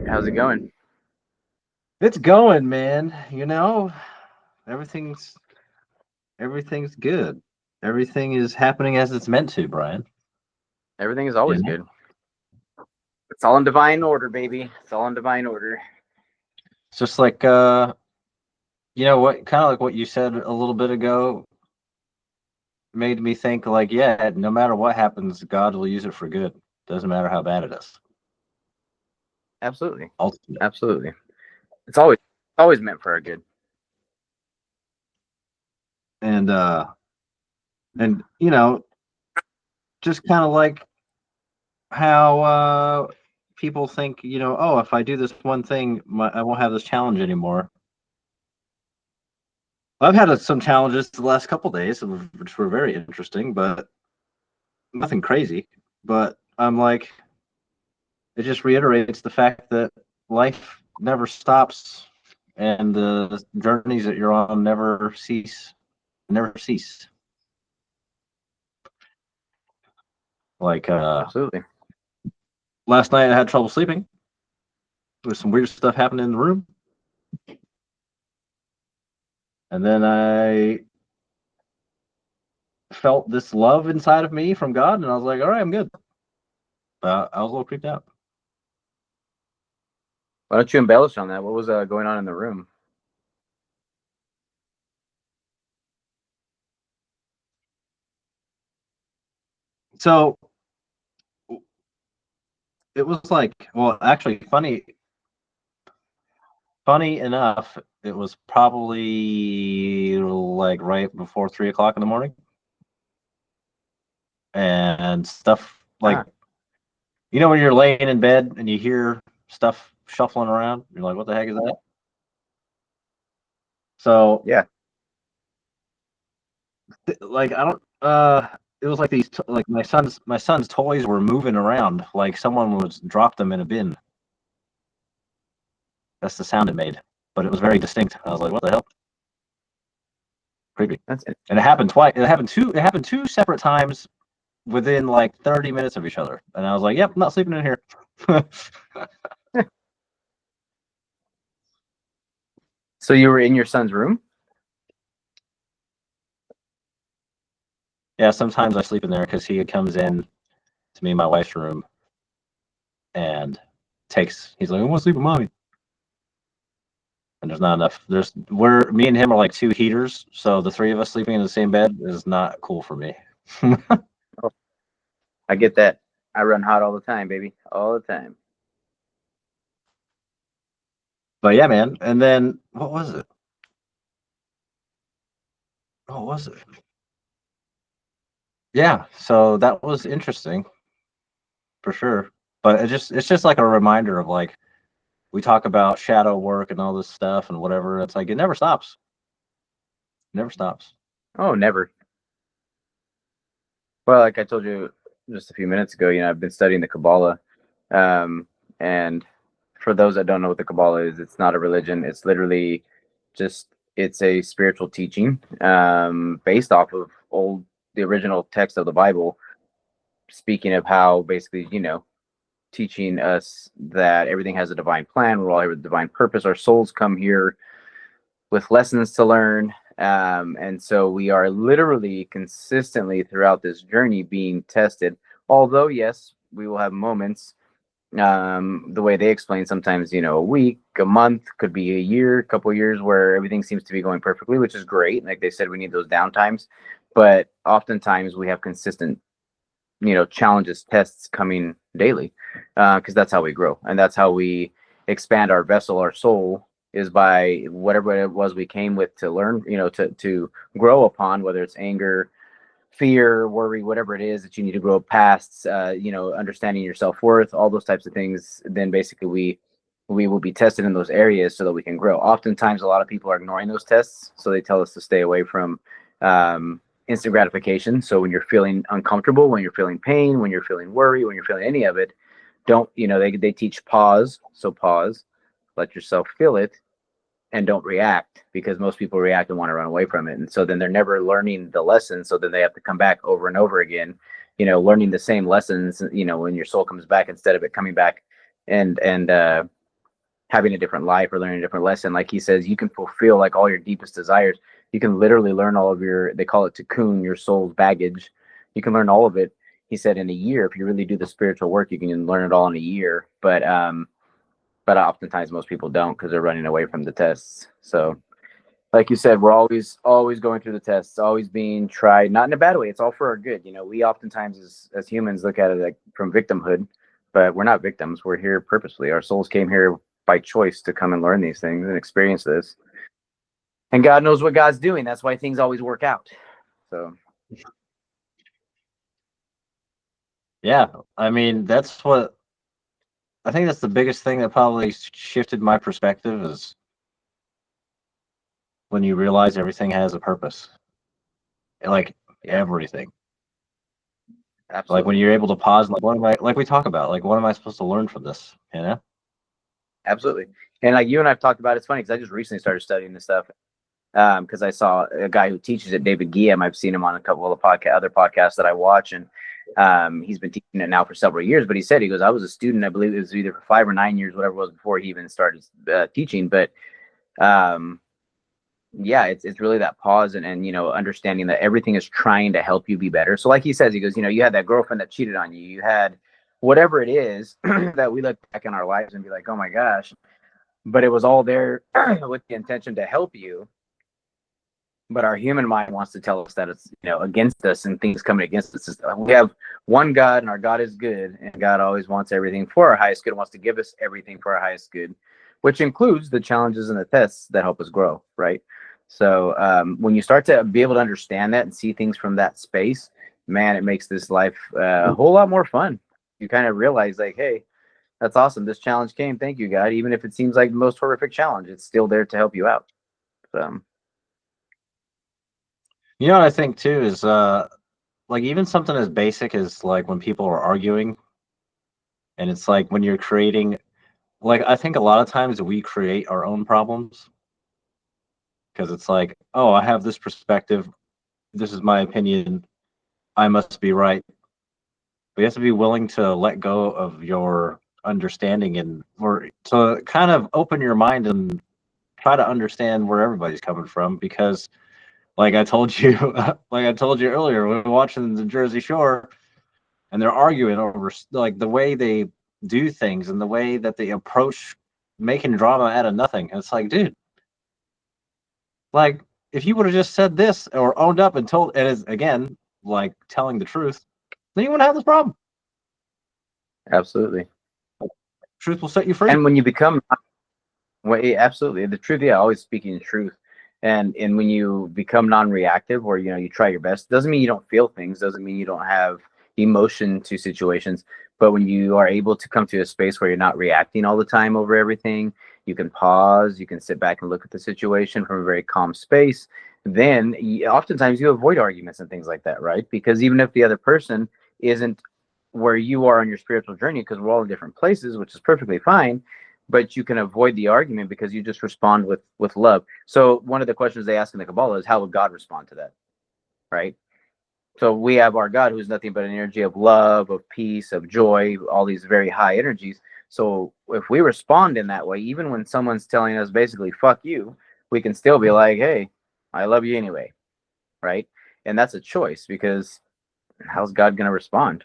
How's it going? It's going, man. Everything's everything's good. Everything is happening as it's meant to, Brian. Everything is You always know? good. It's all in divine order, baby. It's all in divine order. It's just like kind of like what you said a little bit ago made me think like, yeah, no matter what happens, God will use it for good. Doesn't matter how bad it is. Absolutely. Ultimately. Absolutely. It's always meant for our good. And and just kind of like how people think, oh, if I do this one thing, I won't have this challenge anymore. I've had some challenges the last couple days, which were very interesting, but nothing crazy. But I'm like, it just reiterates the fact that life never stops, and the journeys that you're on never cease. Never cease. Like Absolutely. last night, I had trouble sleeping. There was some weird stuff happening in the room, and then I felt this love inside of me from God, and I was like, all right, I'm good. I was a little creeped out. Why don't you embellish on that? What was going on in the room? So it was like, well, actually, funny enough, it was probably like right before 3 o'clock in the morning, and stuff like, Ah, when you're laying in bed and you hear stuff shuffling around, you're like, what the heck is that? So yeah. like I don't it was like these like my son's toys were moving around like someone was dropped them in a bin. That's the sound it made, but it was very distinct. I was like, what the hell? Creepy. That's it. And it happened twice. It happened two separate times within like 30 minutes of each other. And I was like, yep, I'm not sleeping in here. So you were in your son's room? Yeah, sometimes I sleep in there because he comes in to me and my wife's room and he's like, I want to sleep with mommy. And there's not enough. Me and him are like two heaters. So the three of us sleeping in the same bed is not cool for me. Oh, I get that. I run hot all the time, baby. All the time. But yeah, man. And then what was it? What was it? Yeah. So that was interesting for sure. But it's just like a reminder of like we talk about shadow work and all this stuff and whatever. It's like it never stops. It never stops. Oh, never. Well, like I told you just a few minutes ago, I've been studying the Kabbalah. Um, and for those that don't know what the Kabbalah is, it's not a religion. It's literally just it's a spiritual teaching based off of the original text of the Bible, speaking of how basically, teaching us that everything has a divine plan. We're all here with divine purpose. Our souls come here with lessons to learn. And so we are literally consistently throughout this journey being tested. Although, yes, we will have moments, the way they explain, sometimes, a week, a month, could be a year, a couple of years where everything seems to be going perfectly, which is great. Like they said, we need those downtimes. But oftentimes we have consistent, challenges, tests coming daily, because that's how we grow. And that's how we expand our vessel, our soul, is by whatever it was we came with to learn, to grow upon, whether it's anger, fear, worry, whatever it is that you need to grow past, understanding your self-worth, all those types of things. Then basically we will be tested in those areas so that we can grow. Oftentimes a lot of people are ignoring those tests, so they tell us to stay away from instant gratification. So when you're feeling uncomfortable, when you're feeling pain, when you're feeling worry, when you're feeling any of it, don't, they teach pause. So pause, let yourself feel it, and don't react, because most people react and want to run away from it. And so then they're never learning the lesson. So then they have to come back over and over again, learning the same lessons, when your soul comes back, instead of it coming back and having a different life or learning a different lesson. Like he says, you can fulfill like all your deepest desires. You can literally learn all of your, they call it cocoon, your soul's baggage. You can learn all of it. He said in a year, if you really do the spiritual work, you can learn it all in a year. But oftentimes most people don't because they're running away from the tests. So like you said, we're always going through the tests, always being tried, not in a bad way. It's all for our good. You know, we oftentimes as humans look at it like from victimhood, but we're not victims. We're here purposely. Our souls came here by choice to come and learn these things and experience this. And God knows what God's doing. That's why things always work out. So Yeah, I mean, that's what I think that's the biggest thing that probably shifted my perspective is when you realize everything has a purpose. Like everything. absolutely. Like when you're able to pause, like what am I, like we talk about, like what am I supposed to learn from this? You know? Absolutely. And like you and I've talked about, it's funny because I just recently started studying this stuff because I saw a guy who teaches it, David Guillaume. I've seen him on a couple of other podcasts that I watch, and he's been teaching it now for several years. But he said, he goes, I was a student, I believe it was either for 5 or 9 years, whatever it was, before he even started teaching. But yeah, it's really that pause and you know, understanding that everything is trying to help you be better. So like he says, he goes, you know, you had that girlfriend that cheated on you, you had whatever it is that we look back in our lives and be like, oh my gosh, but it was all there with the intention to help you. But our human mind wants to tell us that it's, you know, against us and things coming against us. We have one God, and our God is good, and God always wants everything for our highest good, wants to give us everything for our highest good, which includes the challenges and the tests that help us grow, right? So when you start to be able to understand that and see things from that space, man, it makes this life a whole lot more fun. You kind of realize like, hey, that's awesome. This challenge came. Thank you, God. Even if it seems like the most horrific challenge, it's still there to help you out. So You know what I think too is like even something as basic as like when people are arguing and it's like when you're creating, like I think a lot of times we create our own problems because it's like, oh, I have this perspective, this is my opinion, I must be right. But you have to be willing to let go of your understanding and or to kind of open your mind and try to understand where everybody's coming from because like I told you like I told you earlier, we were watching the Jersey Shore and they're arguing over like the way they do things and the way that they approach making drama out of nothing. And it's like, dude, like if you would have just said this or owned up and told it is again like telling the truth, then you wouldn't have this problem. absolutely. Truth will set you free. And when you become, well, yeah, absolutely the truth, yeah, always speaking the truth. And when you become non-reactive, or you know, you try your best, doesn't mean you don't feel things, doesn't mean you don't have emotion to situations. But when you are able to come to a space where you're not reacting all the time over everything, you can pause, you can sit back and look at the situation from a very calm space. Then oftentimes you avoid arguments and things like that, right? Because even if the other person isn't where you are on your spiritual journey, because we're all in different places, which is perfectly fine, but you can avoid the argument because you just respond with love. So one of the questions they ask in the Kabbalah is, how would God respond to that, right? So we have our God, who's nothing but an energy of love, of peace, of joy, all these very high energies. So if we respond in that way, even when someone's telling us basically fuck you, we can still be like, hey, I love you anyway, right? And that's a choice, because how's God going to respond?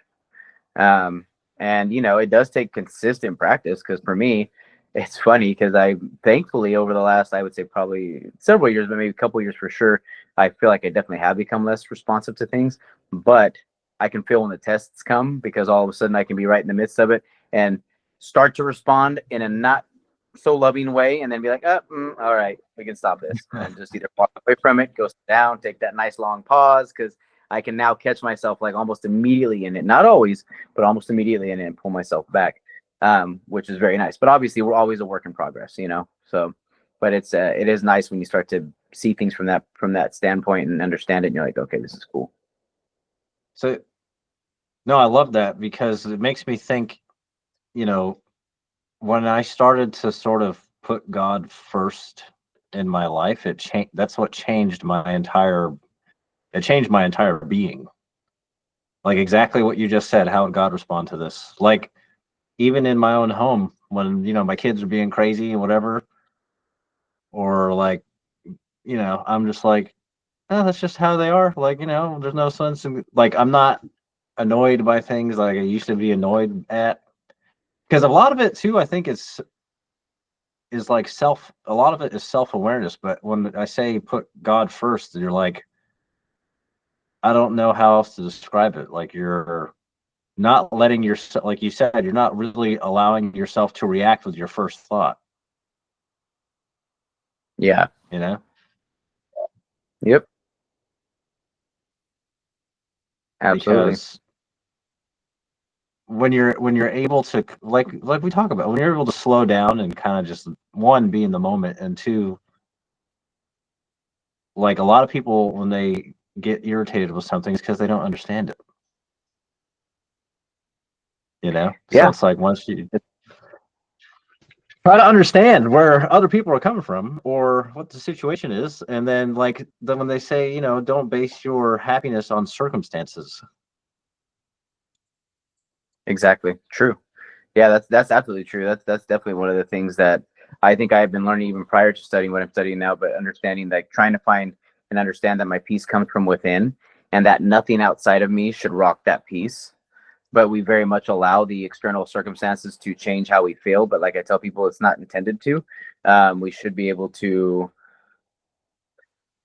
Um, and you know, it does take consistent practice, because for me, it's funny because I thankfully over the last, I would say probably several years, but maybe a couple years for sure, I feel like I definitely have become less responsive to things. But I can feel when the tests come, because all of a sudden I can be right in the midst of it and start to respond in a not so loving way, and then be like, oh, all right, we can stop this, and just either walk away from it, go sit down, take that nice long pause, because I can now catch myself like almost immediately in it. Not always, but almost immediately in it, and pull myself back, which is very nice. But obviously, we're always a work in progress, you know. So, but it is nice when you start to see things from that standpoint and understand it, and you're like, okay, this is cool. So no, I love that because it makes me think, you know, when I started to sort of put God first in my life, it changed. That's what changed my entire. It changed my entire being. Like exactly what you just said. How would God respond to this? Like even in my own home, when, my kids are being crazy and whatever, or like, I'm just like, oh, that's just how they are. Like, there's no sense in, like, I'm not annoyed by things like I used to be annoyed at. Because a lot of it too, I think is like a lot of it is self-awareness. But when I say put God first, you're like, I don't know how else to describe it. Like, you're not letting yourself, like you said, you're not really allowing yourself to react with your first thought, Yeah. you know? Yep. Absolutely. Because when you're able to, like we talk about, when you're able to slow down and kind of just, one, be in the moment, and two, like, a lot of people when they get irritated with something, it's because they don't understand it, so Yeah. it's like, once you try to understand where other people are coming from or what the situation is, and then, like, then when they say, don't base your happiness on circumstances. Exactly. True. Yeah, that's absolutely true. That's definitely one of the things that I think I've been learning even prior to studying what I'm studying now, but understanding, like, trying to find and understand that my peace comes from within and that nothing outside of me should rock that peace. But we very much allow the external circumstances to change how we feel. But like I tell people, it's not intended to. We should be able to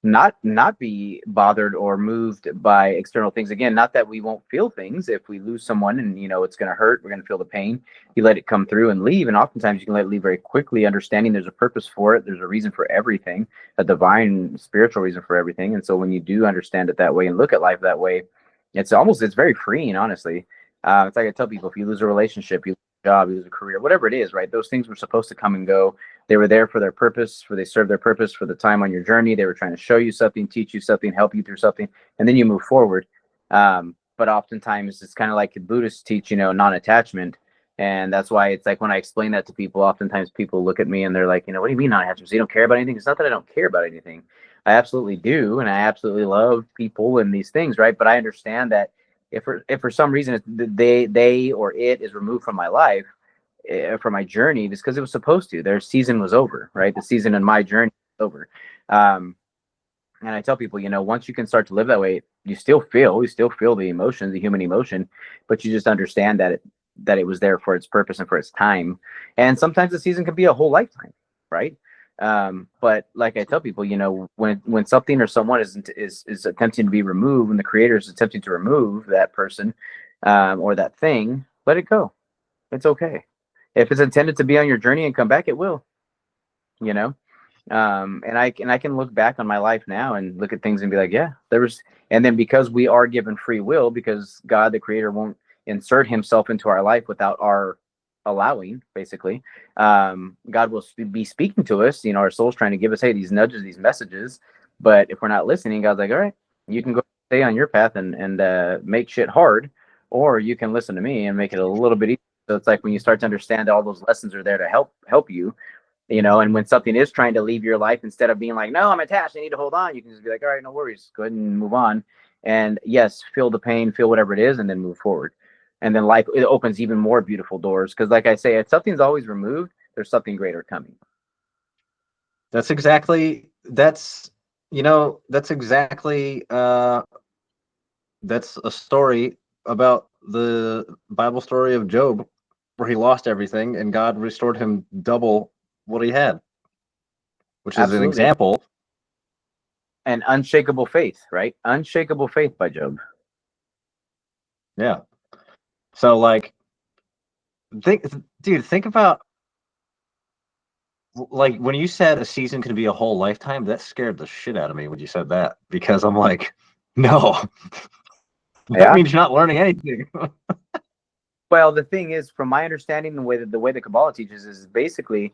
not be bothered or moved by external things. Again, not that we won't feel things. If we lose someone and it's going to hurt, we're going to feel the pain. You let it come through and leave, and oftentimes you can let it leave very quickly, understanding there's a purpose for it, there's a reason for everything, a divine spiritual reason for everything. And so when you do understand it that way and look at life that way, it's very freeing, honestly. It's like I tell people, if you lose a relationship, you lose a job, you lose a career, whatever it is, right? Those things were supposed to come and go. They were there for their purpose, they served their purpose for the time on your journey. They were trying to show you something, teach you something, help you through something, and then you move forward. But oftentimes it's kind of like the Buddhists teach, non-attachment. And that's why it's like when I explain that to people, oftentimes people look at me and they're like, what do you mean non-attachment? So you don't care about anything? It's not that I don't care about anything. I absolutely do. And I absolutely love people and these things, right? But I understand that if for some reason they or it is removed from my life, for my journey, just because it was supposed to. Their season was over, right? The season in my journey was over. And I tell people, once you can start to live that way, you still feel the emotions, the human emotion, but you just understand that it was there for its purpose and for its time. And sometimes the season can be a whole lifetime, right? But like I tell people, when something or someone is attempting to be removed, when the creator is attempting to remove that person, or that thing, let it go. It's okay. If it's intended to be on your journey and come back, it will. You know. And I can look back on my life now and look at things and be like, yeah, there was. And then because we are given free will, because God, the Creator, won't insert Himself into our life without our allowing, basically, God will be speaking to us. Our soul's trying to give us, hey, these nudges, these messages. But if we're not listening, God's like, all right, you can go stay on your path and make shit hard, or you can listen to me and make it a little bit easier. So it's like when you start to understand that all those lessons are there to help you, and when something is trying to leave your life, instead of being like, no, I'm attached, I need to hold on, you can just be like, all right, no worries, go ahead and move on. And yes, feel the pain, feel whatever it is, and then move forward. And then life, it opens even more beautiful doors. Because like I say, if something's always removed, there's something greater coming. That's exactly, that's exactly, that's a story about the Bible story of Job, where he lost everything and God restored him double what he had, which is an Absolutely. example. And unshakable faith, right? Unshakable faith by Job. Yeah. So, like, think about, like, when you said a season could be a whole lifetime, that scared the shit out of me when you said that, because I'm like, no, that Yeah. means you're not learning anything. Well, the thing is, from my understanding, the way the Kabbalah teaches is basically,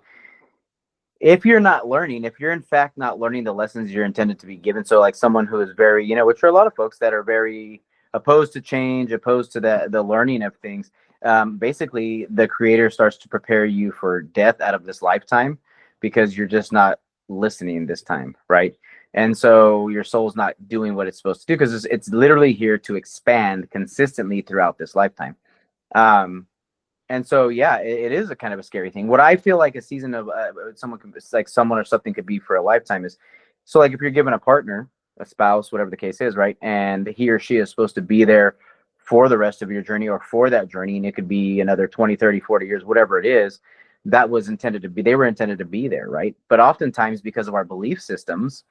if you're not learning, if you're in fact not learning the lessons you're intended to be given, so like someone who is very, which are a lot of folks that are very opposed to change, opposed to the learning of things, basically the creator starts to prepare you for death out of this lifetime, because you're just not listening this time, right? And so your soul's not doing what it's supposed to do, because it's literally here to expand consistently throughout this lifetime. um, And so, yeah, it is a kind of a scary thing. What I feel like a season of someone could, like someone or something could be for a lifetime is, so like if you're given a partner, a spouse, whatever the case is, right, and he or she is supposed to be there for the rest of your journey or for that journey, and it could be another 20, 30, 40 years, whatever it is, that was intended to be, they were intended to be there, right? But oftentimes, because of our belief systems,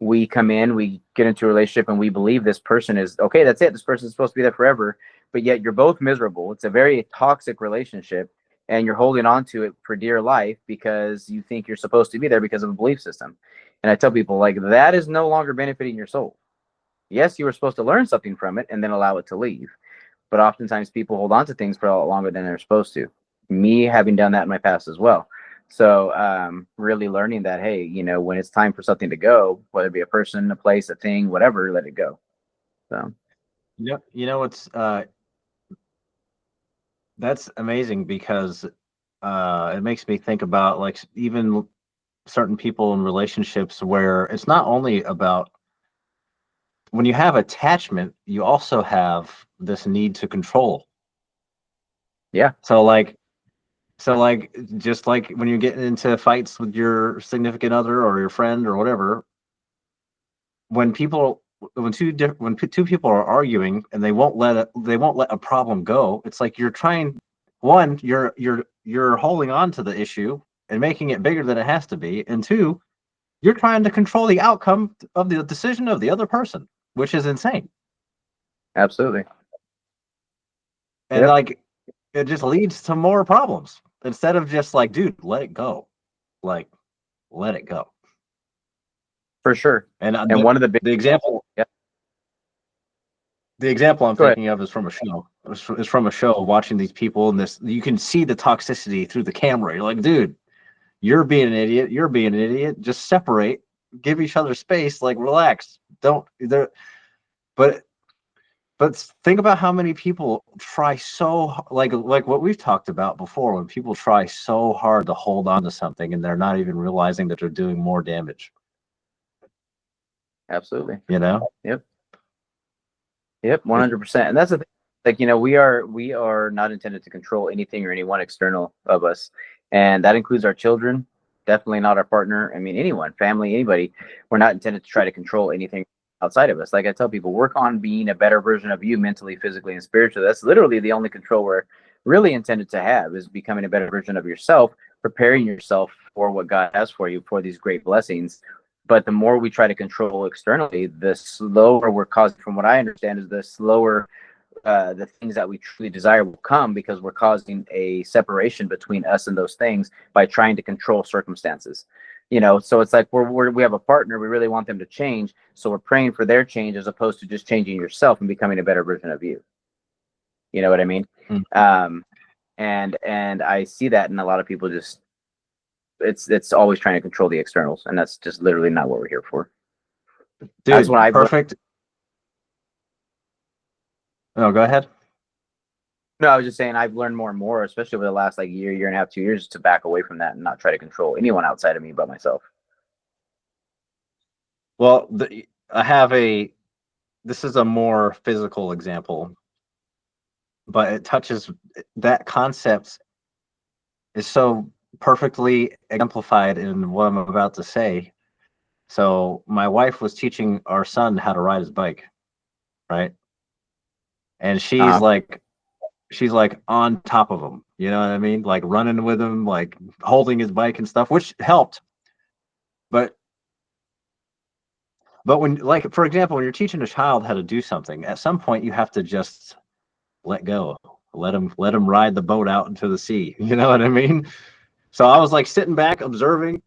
we come in, we get into a relationship, and we believe this person is okay. That's it. This person is supposed to be there forever, but yet you're both miserable. It's a very toxic relationship, and you're holding on to it for dear life because you think you're supposed to be there because of a belief system. And I tell people, like, that is no longer benefiting your soul. Yes, you were supposed to learn something from it and then allow it to leave. But oftentimes people hold on to things for a lot longer than they're supposed to. Me having done that in my past as well. So really learning that, hey, when it's time for something to go, whether it be a person, a place, a thing, whatever, let it go. So It's that's amazing because it makes me think about like even certain people in relationships where it's not only about when you have attachment, you also have this need to control. yeah, So like just like when you get into fights with your significant other or your friend or whatever, when two people are arguing and they won't let a problem go, it's like you're trying one, you're holding on to the issue and making it bigger than it has to be, and two, you're trying to control the outcome of the decision of the other person, which is insane. absolutely. And Yep, like it just leads to more problems instead of just like, dude, let it go. Like, let it go. for sure. And And one of the big, the example yeah, the example I'm go ahead. thinking of is from a show. It's from a show watching these people, and this you can see the toxicity through the camera. You're like, dude, you're being an idiot. You're being an idiot. Just separate, give each other space. Like, relax. Don't there. But but think about how many people try so like what we've talked about before. When people try so hard to hold on to something, and they're not even realizing that they're doing more damage. Absolutely. You know. Yep. Yep, 100%. And that's the thing. Like, we are not intended to control anything or anyone external of us. And that includes our children, definitely not our partner. I mean, anyone, family, anybody. We're not intended to try to control anything outside of us. Like I tell people, work on being a better version of you mentally, physically, and spiritually. That's literally the only control we're really intended to have, is becoming a better version of yourself, preparing yourself for what God has for you, for these great blessings. But the more we try to control externally, the slower we're causing, from what I understand, is the slower the things that we truly desire will come, because we're causing a separation between us and those things by trying to control circumstances. So it's like we have a partner, we really want them to change, so we're praying for their change as opposed to just changing yourself and becoming a better version of you. You know what I mean? Mm. And I see that in a lot of people. Just it's always trying to control the externals, and that's just literally not what we're here for. That's Dude, what I've learned. perfect. No, go ahead. No, I was just saying I've learned more and more, especially over the last like year and a half, 2 years, to back away from that and not try to control anyone outside of me but myself. Well, I have a. This is a more physical example, but it touches that concept is so perfectly exemplified in what I'm about to say. So my wife was teaching our son how to ride his bike, right? And Uh-huh. she's like on top of him, you know what I mean? Like running with him, like holding his bike and stuff, which helped. But when, like, for example, when you're teaching a child how to do something, at some point you have to just let go, let him ride the boat out into the sea. You know what I mean? So I was like sitting back observing,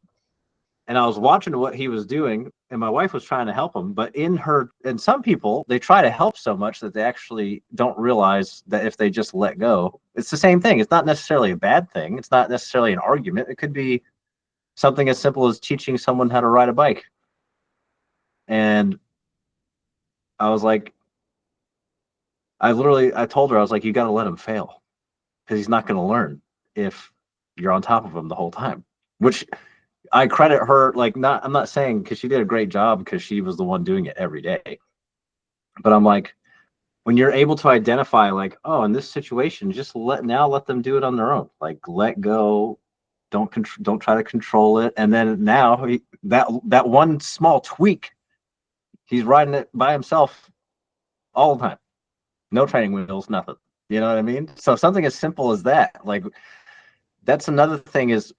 and I was watching what he was doing, and my wife was trying to help him. But and some people, they try to help so much that they actually don't realize that if they just let go, it's the same thing. It's not necessarily a bad thing. It's not necessarily an argument. It could be something as simple as teaching someone how to ride a bike. And I was like, I told her, I was like, you got to let him fail, because he's not going to learn if you're on top of him the whole time, which I credit her. Like, I'm not saying, because she did a great job because she was the one doing it every day. But I'm like, when you're able to identify, like, oh, in this situation, just let them do it on their own. Like, let go, don't try to control it. And then now that one small tweak, he's riding it by himself all the time. No training wheels, nothing. You know what I mean? So something as simple as that, like, that's another thing is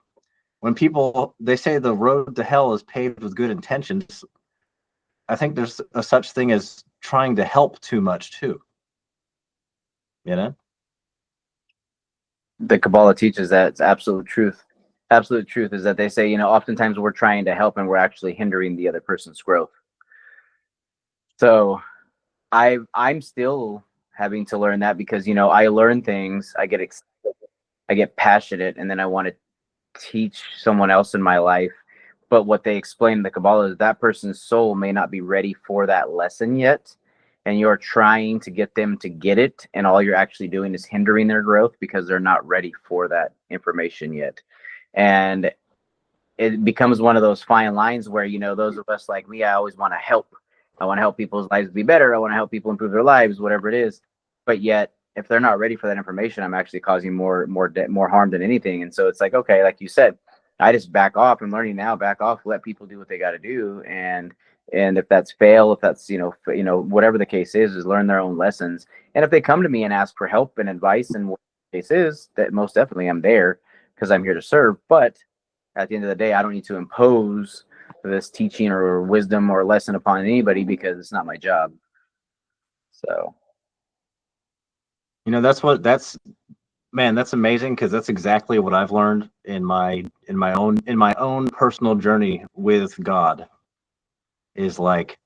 when people, they say the road to hell is paved with good intentions. I think there's a such thing as trying to help too much too. You know? The Kabbalah teaches that. It's absolute truth. Absolute truth is that they say, oftentimes we're trying to help and we're actually hindering the other person's growth. So I'm still having to learn that because, I learn things, I get excited, I get passionate, and then I want to teach someone else in my life. But what they explain in the Kabbalah is that person's soul may not be ready for that lesson yet. And you're trying to get them to get it. And all you're actually doing is hindering their growth because they're not ready for that information yet. And it becomes one of those fine lines where, those of us like me, I always want to help. I want to help people's lives be better. I want to help people improve their lives, whatever it is. But yet, if they're not ready for that information, I'm actually causing more harm than anything. And so it's like, okay, like you said, I just back off. I'm learning now, back off, let people do what they got to do. And if that's fail, if that's, whatever the case is learn their own lessons. And if they come to me and ask for help and advice and what the case is, that most definitely I'm there because I'm here to serve. But at the end of the day, I don't need to impose this teaching or wisdom or lesson upon anybody because it's not my job. So, that's man, that's amazing because that's exactly what I've learned in my own personal journey with God. Is like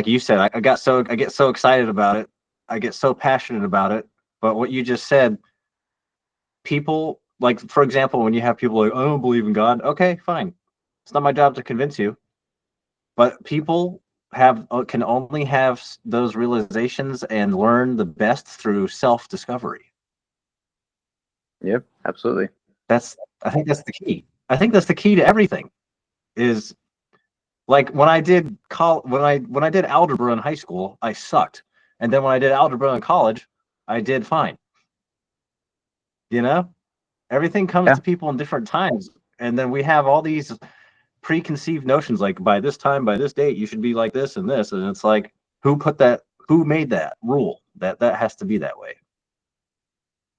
you said, I get so excited about it. I get so passionate about it. But what you just said, people, like, for example, when you have people like, I don't believe in God. Okay, fine. It's not my job to convince you. But people can only have those realizations and learn the best through self-discovery. yep, absolutely. I think that's the key. I think that's the key to everything. Is like when I did when I did algebra in high school, I sucked. And then when I did algebra in college, I did fine. Everything comes Yeah. to people in different times. And then we have all these preconceived notions like by this time, by this date, you should be like this and this. And it's like, who made that rule that has to be that way?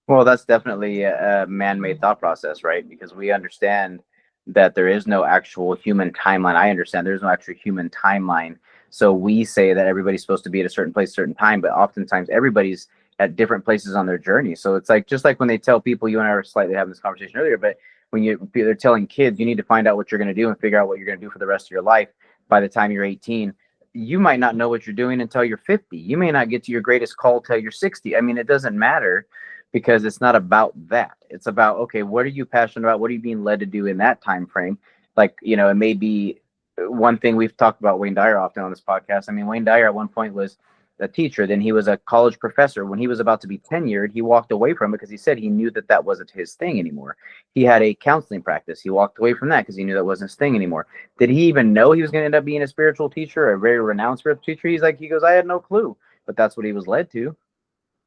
Well, that's definitely a man-made thought process, right? Because we understand that there is no actual human timeline. I understand there's no actual human timeline. So we say that everybody's supposed to be at a certain place, certain time, but oftentimes everybody's at different places on their journey. So it's like just like when they tell people, you and I were slightly having this conversation earlier, but when they're telling kids you need to find out what you're going to do and figure out what you're going to do for the rest of your life by the time you're 18. You might not know what you're doing until you're 50. You may not get to your greatest call till you're 60. I mean, it doesn't matter because it's not about that. It's about, okay, what are you passionate about? What are you being led to do in that time frame? Like, it may be one thing we've talked about Wayne Dyer often on this podcast. I mean, Wayne Dyer at one point was a teacher, then he was a college professor. When he was about to be tenured, he walked away from it because he said he knew that wasn't his thing anymore. He had a counseling practice. He walked away from that because he knew that wasn't his thing anymore. Did he even know he was going to end up being a spiritual teacher, a very renowned spiritual teacher? He goes, I had no clue, but that's what he was led to.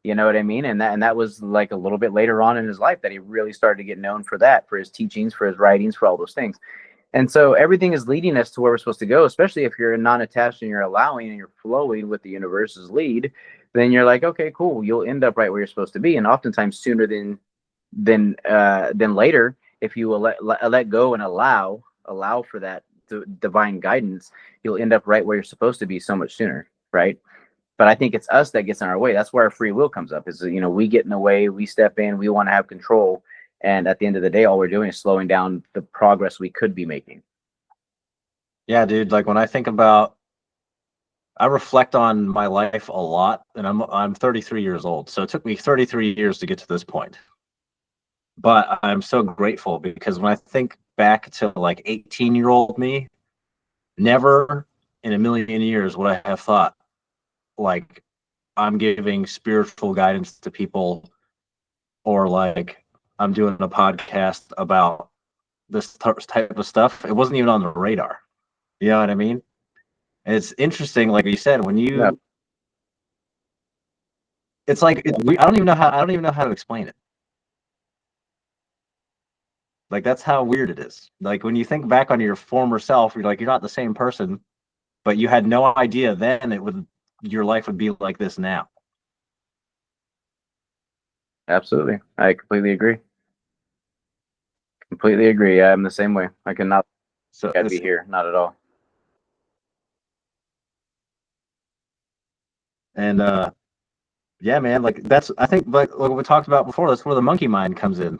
You know what I mean? And that was like a little bit later on in his life that he really started to get known for that, for his teachings, for his writings, for all those things. And so everything is leading us to where we're supposed to go, especially if you're non-attached and you're allowing and you're flowing with the universe's lead, then you're like, okay, cool. You'll end up right where you're supposed to be. And oftentimes sooner than later, if you will let go and allow for that divine guidance, you'll end up right where you're supposed to be so much sooner. Right. But I think it's us that gets in our way. That's where our free will comes up is, we get in the way, we step in, we want to have control. And at the end of the day, all we're doing is slowing down the progress we could be making. Yeah, dude. Like when I reflect on my life a lot, and I'm 33 years old. So it took me 33 years to get to this point. But I'm so grateful because when I think back to like 18-year-old me, never in a million years would I have thought like I'm giving spiritual guidance to people, or like I'm doing a podcast about this type of stuff. It wasn't even on the radar. You know what I mean? And it's interesting, like you said, when you it's like I don't even know how to explain it. Like that's how weird it is. Like when you think back on your former self, you're like you're not the same person, but you had no idea then your life would be like this now. Absolutely. I completely agree. Completely agree. Yeah, I'm the same way. I cannot So I'd be here. Not at all. and yeah, man, like that's I think like we talked about before, that's where the monkey mind comes in.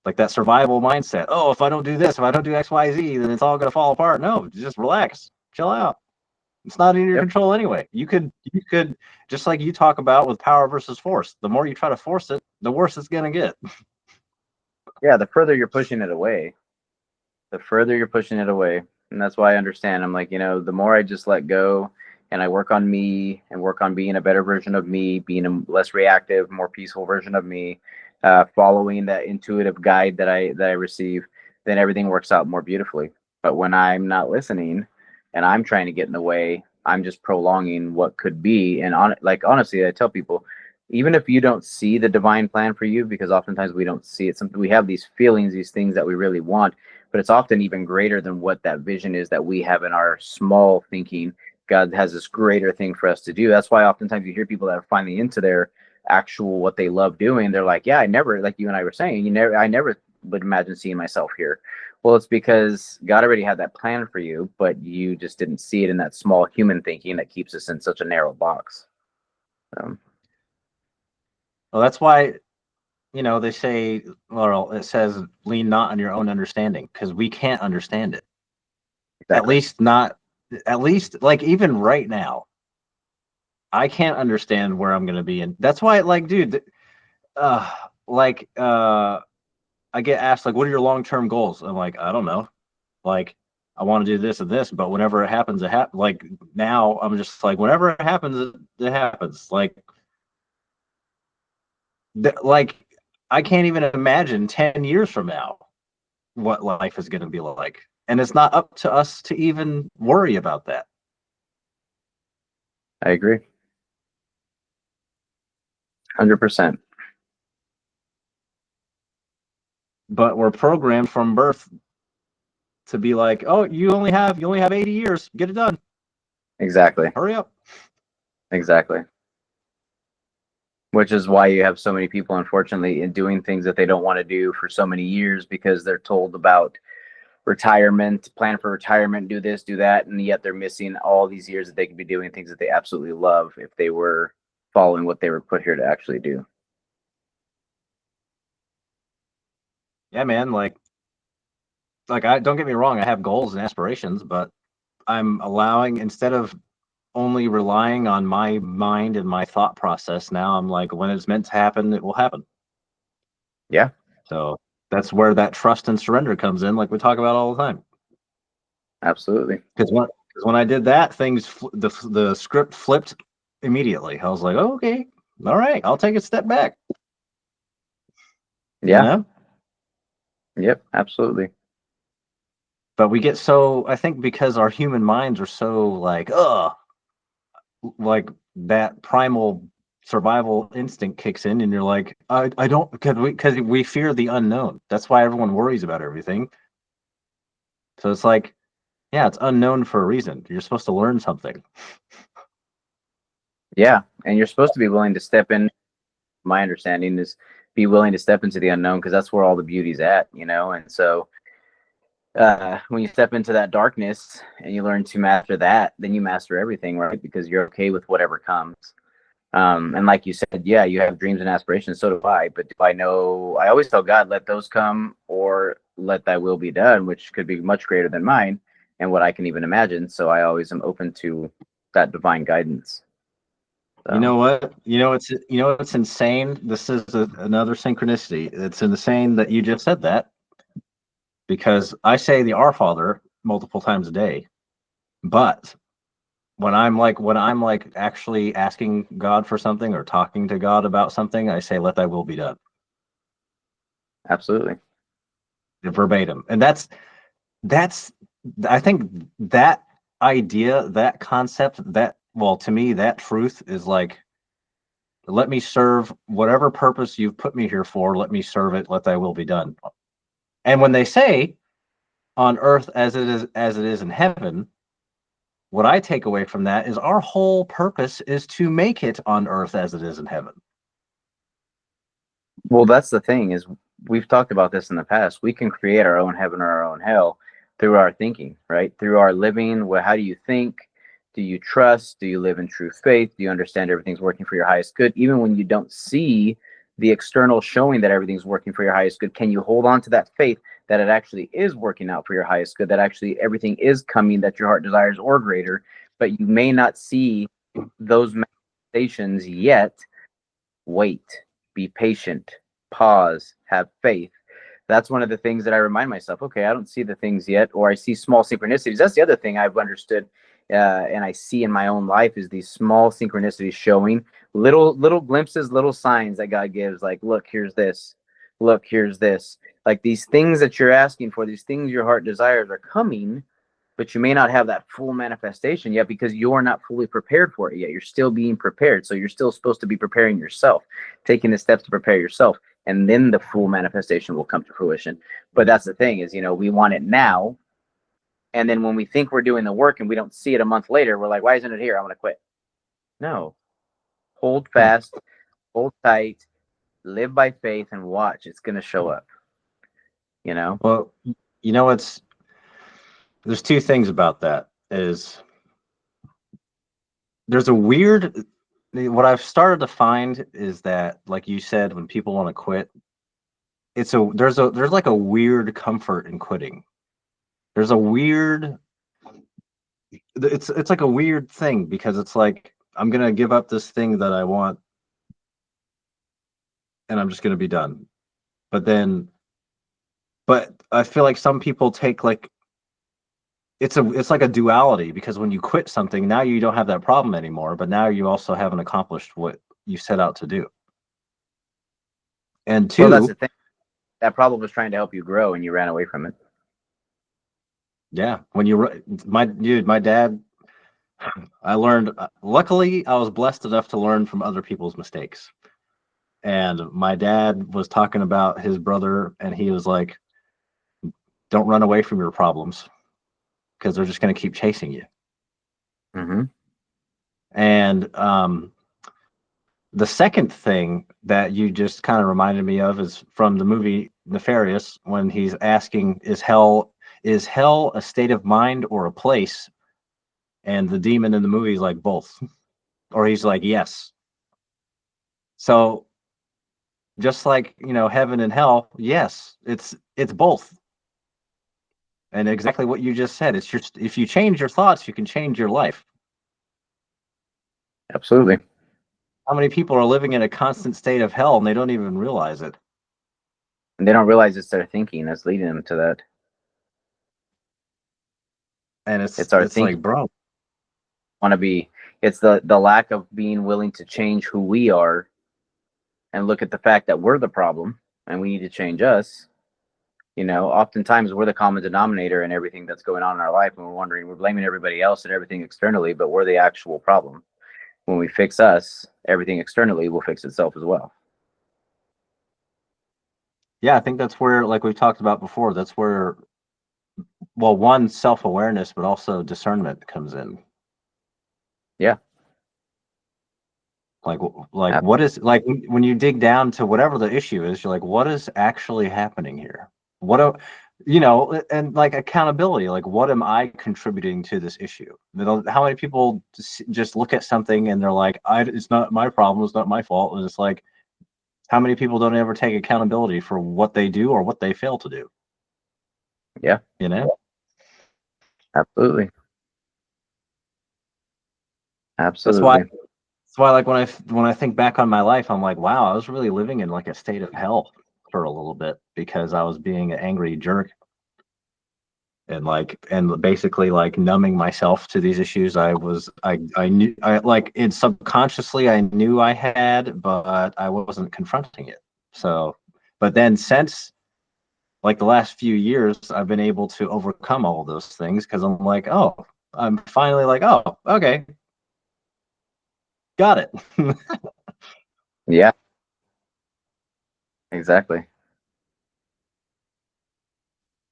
Like that survival mindset. Oh, if I don't do this, if I don't do XYZ, then it's all gonna fall apart. No, just relax, chill out. It's not in your Yep. control anyway. You could just like you talk about with power versus force. The more you try to force it, the worse it's gonna get. Yeah, the further you're pushing it away, the further you're pushing it away. And that's why I understand. I'm like, the more I just let go and I work on me and work on being a better version of me, being a less reactive, more peaceful version of me, following that intuitive guide that I receive, then everything works out more beautifully. But when I'm not listening and I'm trying to get in the way, I'm just prolonging what could be. And honestly, I tell people, even if you don't see the divine plan for you, because oftentimes we don't see it, something we have these feelings, these things that we really want, but it's often even greater than what that vision is that we have in our small thinking. God has this greater thing for us to do. That's why oftentimes you hear people that are finally into their actual what they love doing. They're like, yeah, I never, like you and I were saying, I never would imagine seeing myself here. Well, it's because God already had that plan for you, but you just didn't see it in that small human thinking that keeps us in such a narrow box. Well, that's why they say, well, it says lean not on your own understanding because we can't understand it. At Exactly. least not. At least like even right now, I can't understand where I'm gonna be, and that's why, like, dude, uh, like, I get asked like, "What are your long term goals?" I'm like, I don't know. Like, I want to do this and this, but whenever it happens, it happens. Like now, I'm just like, whenever it happens, it happens. Like, I can't even imagine 10 years from now what life is going to be like, and it's not up to us to even worry about that. I agree. 100%. But we're programmed from birth to be like, oh, you only have 80 years, get it done, Exactly. hurry up. Exactly. Which is why you have so many people, unfortunately, in doing things that they don't want to do for so many years because they're told about retirement, plan for retirement, do this, do that, and yet they're missing all these years that they could be doing things that they absolutely love if they were following what they were put here to actually do. Yeah, man, like I don't get me wrong, I have goals and aspirations, but I'm allowing, instead of only relying on my mind and my thought process, now I'm like, when it's meant to happen, it will happen. Yeah, So that's where that trust and surrender comes in, like we talk about all the time. absolutely. Because when I did that, the script flipped immediately. I was like, oh, okay, all right, I'll take a step back. You Yeah, know, yep, absolutely. but we get so, I think because our human minds are so like, like that primal survival instinct kicks in, and you're like, I don't, because we fear the unknown. That's why everyone worries about everything. So it's like, yeah, it's unknown for a reason. You're supposed to learn something. Yeah, and you're supposed to be willing to step in. My understanding is be willing to step into the unknown because that's where all the beauty's at. And so when you step into that darkness and you learn to master that, then you master everything, right? Because you're okay with whatever comes. And like you said, yeah, you have dreams and aspirations. So do I. But do I know? I always tell God, let those come, or let Thy will be done, which could be much greater than mine and what I can even imagine. So I always am open to that divine guidance. You So know what? It's insane. This is another synchronicity. It's insane that you just said that, because I say the Our Father multiple times a day, but when I'm like actually asking God for something or talking to God about something, I say, "Let Thy will be done," absolutely, verbatim. And that's I think that idea, that concept, that, well, to me, that truth is like let me serve whatever purpose you've put me here for. Let me serve it. Let thy will be done. And when they say on earth as it is in heaven, what I take away from that is our whole purpose is to make it on earth as it is in heaven. Well, that's the thing is we've talked about this in the past. We can create our own heaven or our own hell through our thinking, right? Through our living. Well, how do you think? Do you trust? Do you live in true faith? Do you understand everything's working for your highest good? Even when you don't see the external showing that everything's working for your highest good, can you hold on to that faith that it actually is working out for your highest good, that actually everything is coming that your heart desires or greater, but you may not see those manifestations yet? Wait, be patient, pause, have faith. That's one of the things that I remind myself. Okay, I don't see the things yet, or I see small synchronicities. That's the other thing I've understood, and I see in my own life is these small synchronicities showing little glimpses, little signs that God gives. Like, look, here's this. Look, here's this. Like these things that you're asking for, these things your heart desires are coming, but you may not have that full manifestation yet because you're not fully prepared for it yet. You're still being prepared. So you're still supposed to be preparing yourself, taking the steps to prepare yourself, and then the full manifestation will come to fruition. But that's the thing is, we want it now. And then when we think we're doing the work and we don't see it a month later, we're like, why isn't it here? I'm going to quit. No, hold fast, hold tight, live by faith, and watch. It's going to show up, Well, there's two things about that. Is there's a weird, what I've started to find is that, like you said, when people want to quit, there's like a weird comfort in quitting. There's a weird, it's like a weird thing because it's like, I'm going to give up this thing that I want and I'm just going to be done. But I feel like some people take like, it's like a duality, because when you quit something, now you don't have that problem anymore, but now you also haven't accomplished what you set out to do. And Well, that's the two, thing. That problem was trying to help you grow and you ran away from it. yeah, my dad, I learned, luckily I was blessed enough to learn from other people's mistakes. And my dad was talking about his brother, and he was like, don't run away from your problems because they're just going to keep chasing you. Mm-hmm. And the second thing that you just kind of reminded me of is from the movie Nefarious, when he's asking, is hell a state of mind or a place? And the demon in the movie is like, both. Or he's like, yes. So just like, heaven and hell, yes, it's both. And exactly what you just said, it's just, if you change your thoughts, you can change your life. Absolutely. How many people are living in a constant state of hell and they don't even realize it? And they don't realize it's their thinking that's leading them to that. And It's our it's thinking. like, bro, Want to be. It's the lack of being willing to change who we are, and look at the fact that we're the problem, and we need to change us. Oftentimes we're the common denominator in everything that's going on in our life, and we're blaming everybody else and everything externally, but we're the actual problem. When we fix us, everything externally will fix itself as well. yeah, I think that's where, like we've talked about before, that's where, well, one, self-awareness, but also discernment comes in. Yeah. Like what is, like, when you dig down to whatever the issue is, you're like, what is actually happening here? And like accountability, like, what am I contributing to this issue? How many people just look at something and they're like, it's not my problem, it's not my fault. And it's like, how many people don't ever take accountability for what they do or what they fail to do? Yeah. Absolutely. That's why Absolutely. like when I think back on my life, I'm like, wow, I was really living in like a state of hell for a little bit because I was being an angry jerk and basically like numbing myself to these issues. I knew, subconsciously I knew I had, but I wasn't confronting it. So, but then since like the last few years, I've been able to overcome all of those things because I'm like, oh, I'm finally like, oh, okay, got it. Yeah, exactly.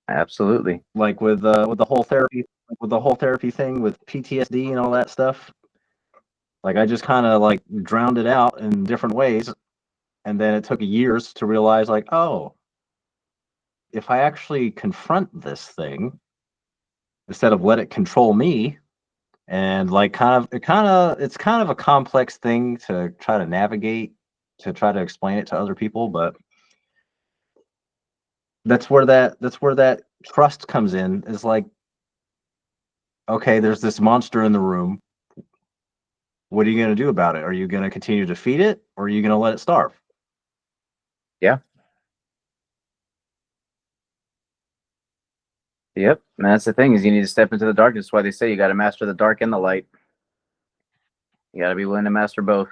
Absolutely. Like with the whole therapy thing with PTSD and all that stuff. Like I just kind of like drowned it out in different ways, and then it took years to realize like, oh, if I actually confront this thing instead of let it control me, and like it's kind of a complex thing to try to navigate, to try to explain it to other people, but that's where that trust comes in, is like, okay, there's this monster in the room. What are you going to do about it? Are you going to continue to feed it, or are you going to let it starve? Yeah. Yep. And that's the thing, is you need to step into the darkness. That's why they say you got to master the dark and the light. You got to be willing to master both.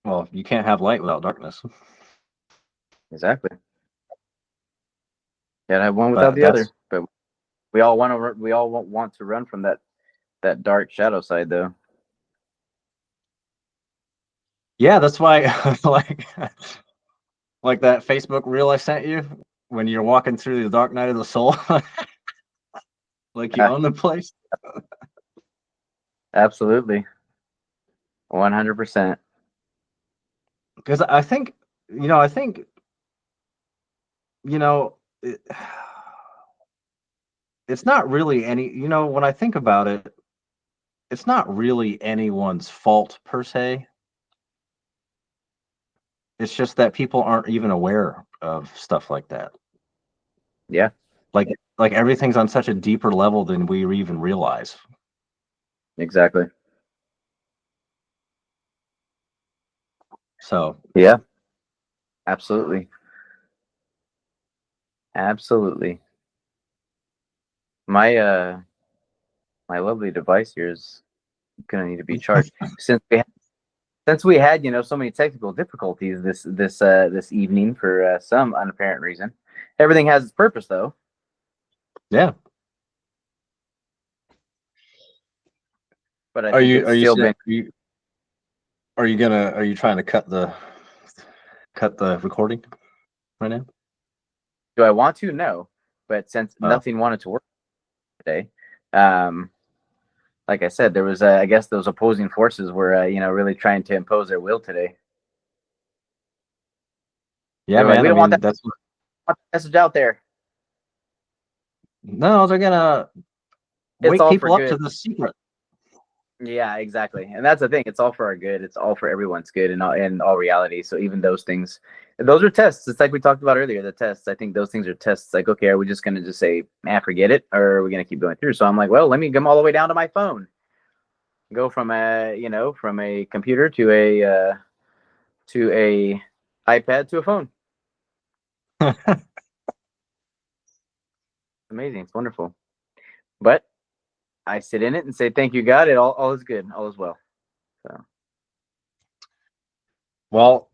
Well, you can't have light without darkness. Exactly. You got to have one without But the other. But we all want to run from that dark shadow side, though. yeah, that's why like that Facebook reel I sent you when you're walking through the dark night of the soul, like you Yeah, own the place. absolutely. 100%. Because I think, I think, you know, it, it's not really any, when I think about it, it's not really anyone's fault per se. It's just that people aren't even aware of stuff like that. Yeah, Like like everything's on such a deeper level than we even realize. exactly. So Yeah, absolutely. Absolutely. My my lovely device here is gonna need to be charged. Since we had so many technical difficulties this evening for some unapparent reason. Everything has its purpose, though. yeah. But I think it's Are you still saying been. are you trying to cut the recording right now? Do I want to? No. But since Oh. nothing wanted to work today, um, like I said, there was I guess those opposing forces were really trying to impose their will today. Yeah, They're like, man. we I don't want mean, that, that's want that message out there. no, they're gonna It's wake all for people up to good. the secret. Yeah, exactly. And that's the thing. It's all for our good. It's all for everyone's good in all reality. So even those things, those are tests. It's like we talked about earlier, the tests. I think those things are tests. Like, okay, are we just going to just say, man, forget it? Or are we going to keep going through? So I'm like, well, let me come all the way down to my phone. Go from from a computer to a iPad to a phone. Amazing. It's wonderful. But I sit in it and say, thank you, God. All is good. All is well. So, Well,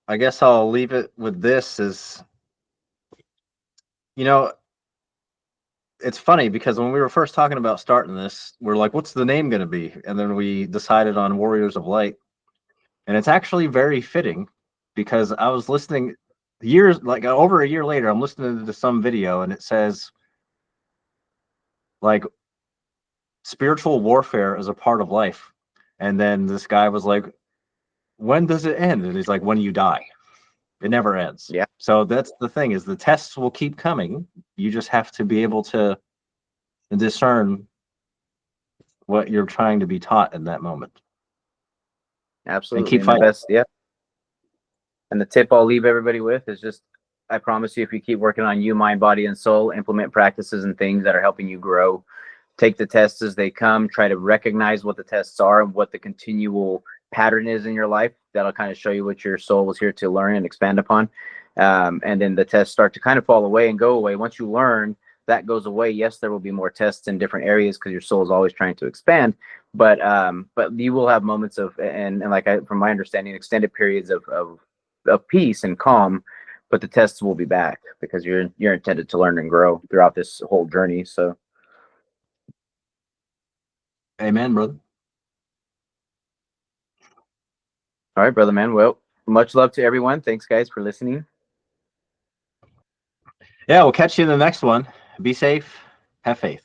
I guess I'll leave it with this is, you know, it's funny because when we were first talking about starting this, we're like, what's the name going to be? And then we decided on Warriors of Light. And it's actually very fitting because I was listening years, like over a year later, I'm listening to some video and it says, like, spiritual warfare is a part of life. And then this guy was like, when does it end? And he's like, when you die. It never ends. yeah, So that's the thing, is the tests will keep coming. You just have to be able to discern what you're trying to be taught in that moment and absolutely. keep And the fighting. best, yeah. And the tip I'll leave everybody with is just, I promise you, if you keep working on you, mind, body, and soul, implement practices and things that are helping you grow, take the tests as they come, try to recognize what the tests are and what the continual pattern is in your life. That'll kind of show you what your soul was here to learn and expand upon. And then the tests start to kind of fall away and go away. Once you learn, that goes away. Yes, there will be more tests in different areas because your soul is always trying to expand. But you will have moments of, and like from my understanding, extended periods of peace and calm, but the tests will be back because you're intended to learn and grow throughout this whole journey. So Amen, brother. All right, brother man. Well, much love to everyone. Thanks, guys, for listening. Yeah, we'll catch you in the next one. Be safe. Have faith.